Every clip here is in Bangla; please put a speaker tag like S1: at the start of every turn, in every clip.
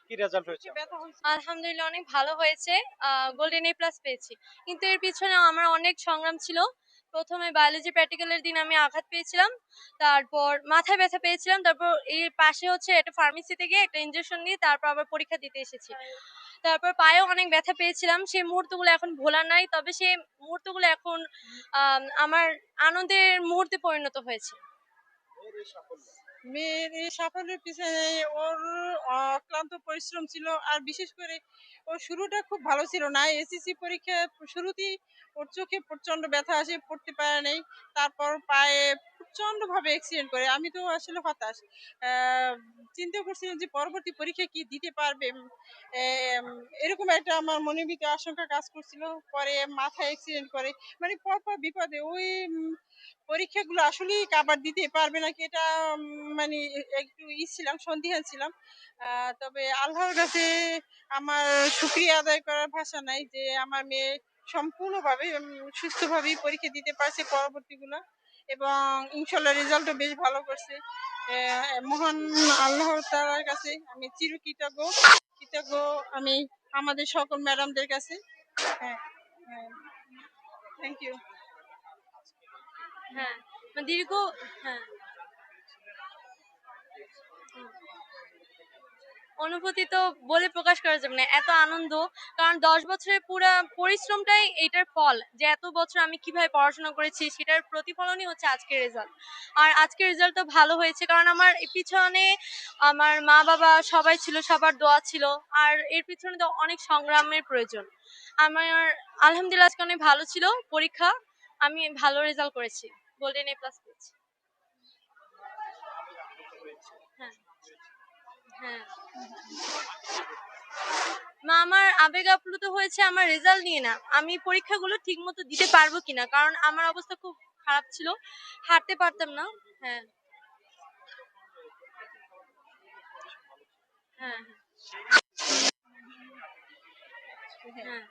S1: কি রেজাল্ট হয়েছে?
S2: আলহামদুলিল্লাহ অনেক ভালো হয়েছে। গোল্ডেন এ প্লাস পেয়েছি। কিন্তু এর পিছনে আমার অনেক সংগ্রাম ছিল। প্রথমে বায়োলজি প্র্যাকটিক্যালের দিন আমি আঘাত পেয়েছিলাম। তারপর মাথায় ব্যথা পেয়েছিলাম। তারপর এর পাশে হচ্ছে একটা ফার্মেসিতে গিয়ে একটা ইনজেকশন নিয়ে তারপর আবার পরীক্ষা দিতে এসেছি। তারপর পায়েও অনেক ব্যথা পেয়েছিলাম। সেই মুহূর্তগুলো এখন ভোলা নাই। তবে সেই মুহূর্তগুলো এখন আমার আনন্দের মুহূর্তে পরিণত হয়েছে।
S3: মেয়ের এই সাফল্যের পিছনে ওর অক্লান্ত পরিশ্রম ছিল। আর বিশেষ করে ওর শুরুটা খুব ভালো ছিল না। এসএসসি পরীক্ষা শুরুতেই ওর চোখে প্রচন্ড ব্যথা আসে, পড়তে পারে নাই। তারপর পায়ে প্রচন্ড ভাবে অ্যাক্সিডেন্ট করে। আমি তো আসলে হতাশ। আহ, চিন্তা করছিলাম যে পরবর্তী পরীক্ষা কি দিতে পারবে। এরকম একটা আমার মনের ভিতরে আশঙ্কা কাজ করছিল। পরে মাথায় অ্যাক্সিডেন্ট করে, মানে পর বিপদে ওই পরীক্ষাগুলো আসলেই কাবার দিতে পারবে নাকি এটা মানে একটু ছিলাম, সন্দিহান ছিলাম। তবে আল্লাহর কাছে আমার শুকরিয়া আদায় করার ভাষা নাই যে আমার মেয়ে সম্পূর্ণভাবে সুস্থভাবেই পরীক্ষা দিতে পারছে পরবর্তীগুলো, এবং ইনশাল্লাহ রেজাল্টও বেশ ভালো করছে। মহান আল্লাহ তাআলার কাছে আমি চিরকৃতজ্ঞ কৃতজ্ঞ আমি আমাদের সকল ম্যাডামদের কাছে। হ্যাঁ, হ্যাঁ, থ্যাংক ইউ।
S2: হ্যাঁ, দীর্ঘ হ্যাঁ অনুভূতি তো বলে প্রকাশ করা যাবে না, এত আনন্দ। কারণ 10 বছরের পুরো পরিশ্রমটাই এটার ফল, যে এত বছর আমি কিভাবে পড়াশোনা করেছি সেটার প্রতিফলনই হচ্ছে আজকের রেজাল্ট। আর আজকের রেজাল্টও ভালো হয়েছে কারণ আমার এর পিছনে আমার মা বাবা সবাই ছিল, সবার দোয়া ছিল। আর এর পিছনে তো অনেক সংগ্রামের প্রয়োজন। আমার আলহামদুলিল্লাহ আজকে অনেক ভালো ছিল পরীক্ষা, আমি ভালো রেজাল্ট করেছি, গোল্ডেন এ প্লাস পেয়েছি। হ্যাঁ, হ্যাঁ, মা আমার আবেগ আপ্লুত হয়েছে আমার রেজাল্ট নিয়ে না, আমি পরীক্ষাগুলো ঠিক মতো দিতে পারবো কিনা, কারণ আমার অবস্থা খুব খারাপ ছিল, হাঁটতে পারতাম না। হ্যাঁ, হ্যাঁ, হ্যাঁ,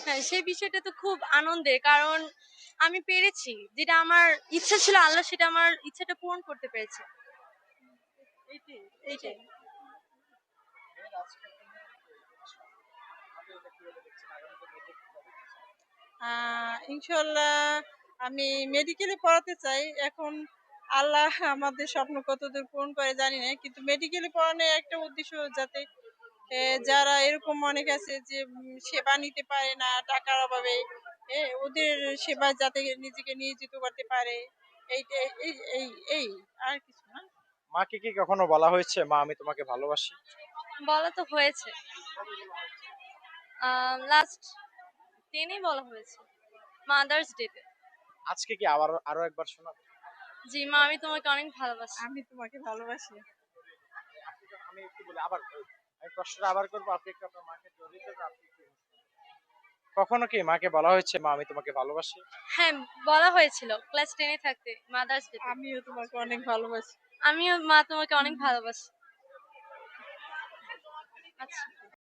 S2: হ্যাঁ, সেই বিষয়টা তো খুব আনন্দের, কারণ আমি পেরেছি যেটা আমার ইচ্ছা ছিল, আল্লাহ সেটা আমার ইচ্ছাটা পূরণ করতে পেরেছে।
S3: এইটাই এইটাই। ইনশাল্লাহ আমি মেডিকেলে পড়াতে চাই। এখন আল্লাহ আমাদের স্বপ্ন কতদূর পূরণ করে জানি না, কিন্তু মেডিকেলে পড়ানোর একটা উদ্দেশ্য যাতে যারা এরকম অনেক আছে যে সেবা নিতে পারে না টাকার অভাবে, ওদের সেবায় যাতে নিজেকে নিয়োজিত করতে পারে। এইটা এই এই এই আর কিছু না।
S1: মাকে কি কখনো বলা হয়েছে মা আমি তোমাকে ভালোবাসি?
S2: বলা তো হয়েছে, লাস্ট 10-এই বলা হয়েছে, মাদার্স ডেতে।
S1: আজকে কি আবার আরো একবার শোনাবে?
S2: জি মা, আমি তোমাকে অনেক ভালোবাসি।
S3: আমি তোমাকে ভালোবাসি।
S1: আমি একটু বলি আবার, আমি প্রশ্নটা আবার করবো, আপনি একটু আপনার মাকে জড়িয়ে ধরবেন, আপনি একটু কখনো কি মাকে বলা হয়েছে মা আমি তোমাকে ভালোবাসি?
S2: হ্যাঁ, বলা হয়েছিল ক্লাস 10-এ থাকতে, মাদার্স ডেতে।
S3: আমিও তোমাকে অনেক ভালোবাসি।
S2: আমিও মা তোমাকে অনেক ভালোবাসি। আচ্ছা।